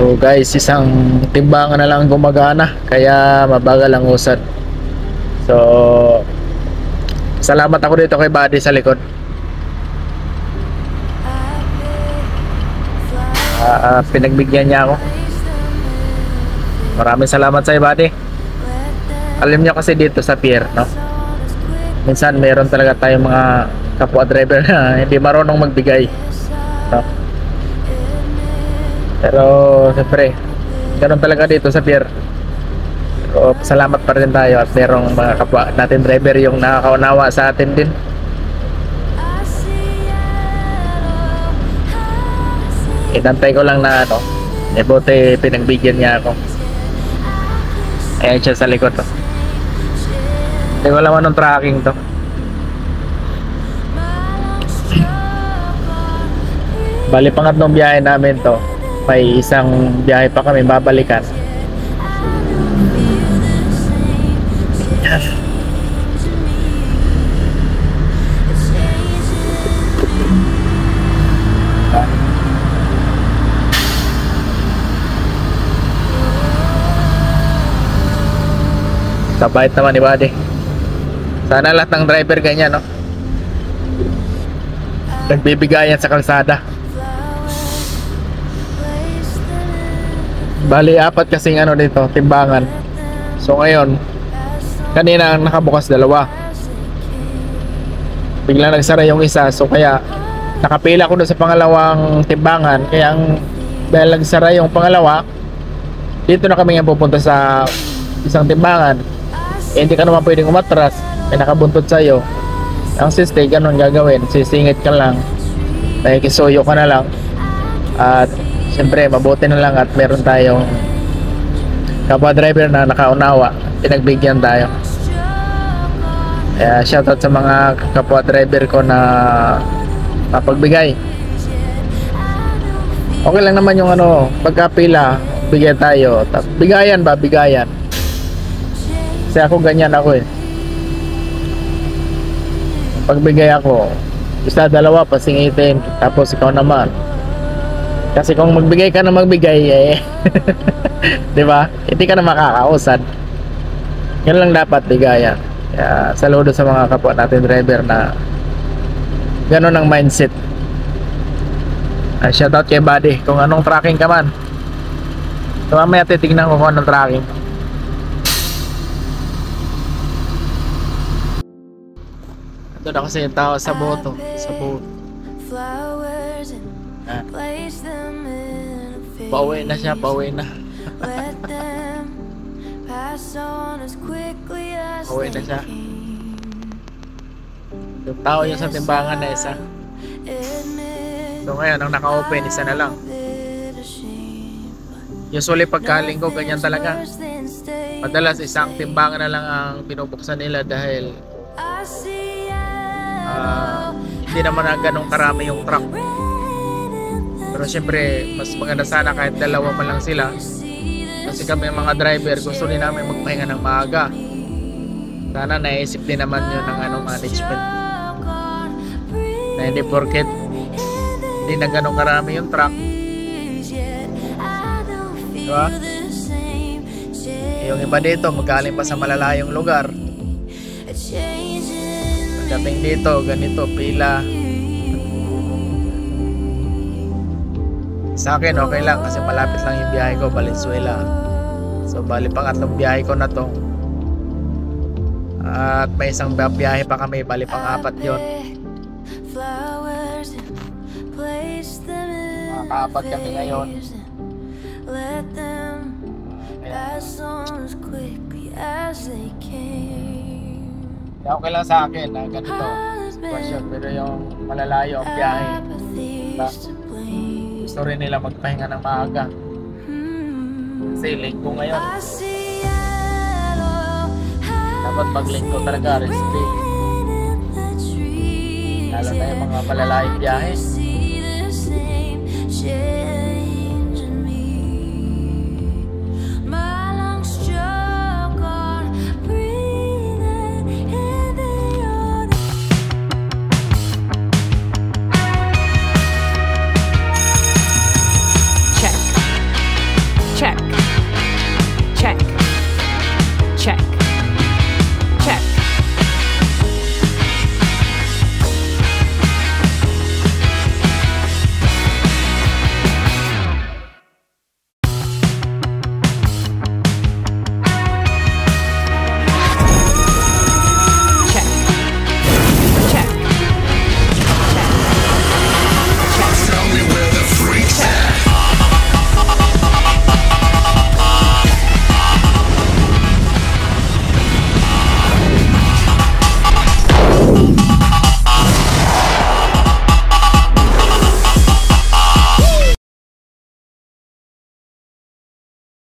So guys, isang timbangan na lang gumagana kaya mabagal ang usad. So salamat ako dito kay Buddy sa likod. Pinagbigyan niya ako. Maraming salamat sa iyo, Buddy. Alam niyo kasi dito sa pier, no? Minsan meron talaga tayong mga kapwa driver na hindi marunong magbigay, no? Pero siyempre ganun talaga dito sa pier. So, salamat pa rin tayo at merong mga kapwa natin driver yung nakakaunawa sa atin din. Inantay ko lang na ano, buti pinagbigyan niya ako. Ayan siya sa likod to. Hindi ko alam anong tracking to. Bali pangatlong biyahe namin to. May isang biyahe pa kami babalikan. Kabait naman ni Buddy. Sana lahat ng driver ganyan, no? Nagbibigayan sa kalsada. Bali, apat kasing ano dito, timbangan. So ngayon, kanina nakabukas dalawa. Biglang nagsara yung isa. So kaya, nakapila ko doon sa pangalawang timbangan. Kaya dahil nagsara yung pangalawa, dito na kami nga pupunta sa isang timbangan. Hindi ka naman pwedeng umatras, may nakabuntot sa'yo. Ang sistay, ganun gagawin, sisingit ka lang, nakikisuyo ka na lang. At siyempre mabuti na lang at meron tayong kapwa driver na nakaunawa, pinagbigyan tayo. Kaya shoutout sa mga kapwa driver ko na mapagbigay. Okay lang naman yung ano, pagkapila, bigyan tayo. Bigayan ba? Bigayan. Kasi ako ganyan ako eh. Pagbigay ako, isa dalawa pasingitin, tapos ikaw naman. Kasi kung magbigay ka na magbigay eh di ba? Hindi ka na makakausad. Yan lang dapat bigayan. Kaya saludo sa mga kapwa natin driver na ganun ang mindset. Shoutout kay Buddy kung anong tracking ka man. So mamaya titignan ko kung anong tracking. Doon ako sa yung tao sa boto. Sa boto. Pauwi na siya, pauwi na. Pauwi na siya. Yung tao yung sa timbangan na isa. So ngayon, ang naka-open, isa na lang. Usually pagkalinggo, ganyan talaga. Madalas isang timbangan na lang ang pinubuksan nila dahil hindi naman na ganong karami yung truck. Pero syempre mas maganda sana kahit dalawa man lang sila, kasi kami mga driver gusto din namin magpahinga ng maaga. Sana naisip din naman yun ng ano, management na hindi porket hindi na ganong karami yung truck, diba? Yung iba dito magaling pa sa malalayong lugar, pagdating dito ganito pila. Sa akin okay lang kasi malapit lang yung biyahe ko, Valenzuela. So bali pangatlong biyahe ko na to. At may isang biyahe pa kami, bali pang-apat yun. Makaka-apat kami ngayon. Kaya okay lang sa akin na ganito sitwasyon, pero yung malalayo ang biyahe, diba? Gusto rin nila magpahinga ng maaga kasi linggo ngayon, dapat pag linggo talaga rest day, lalo na yung mga malalayong biyahe.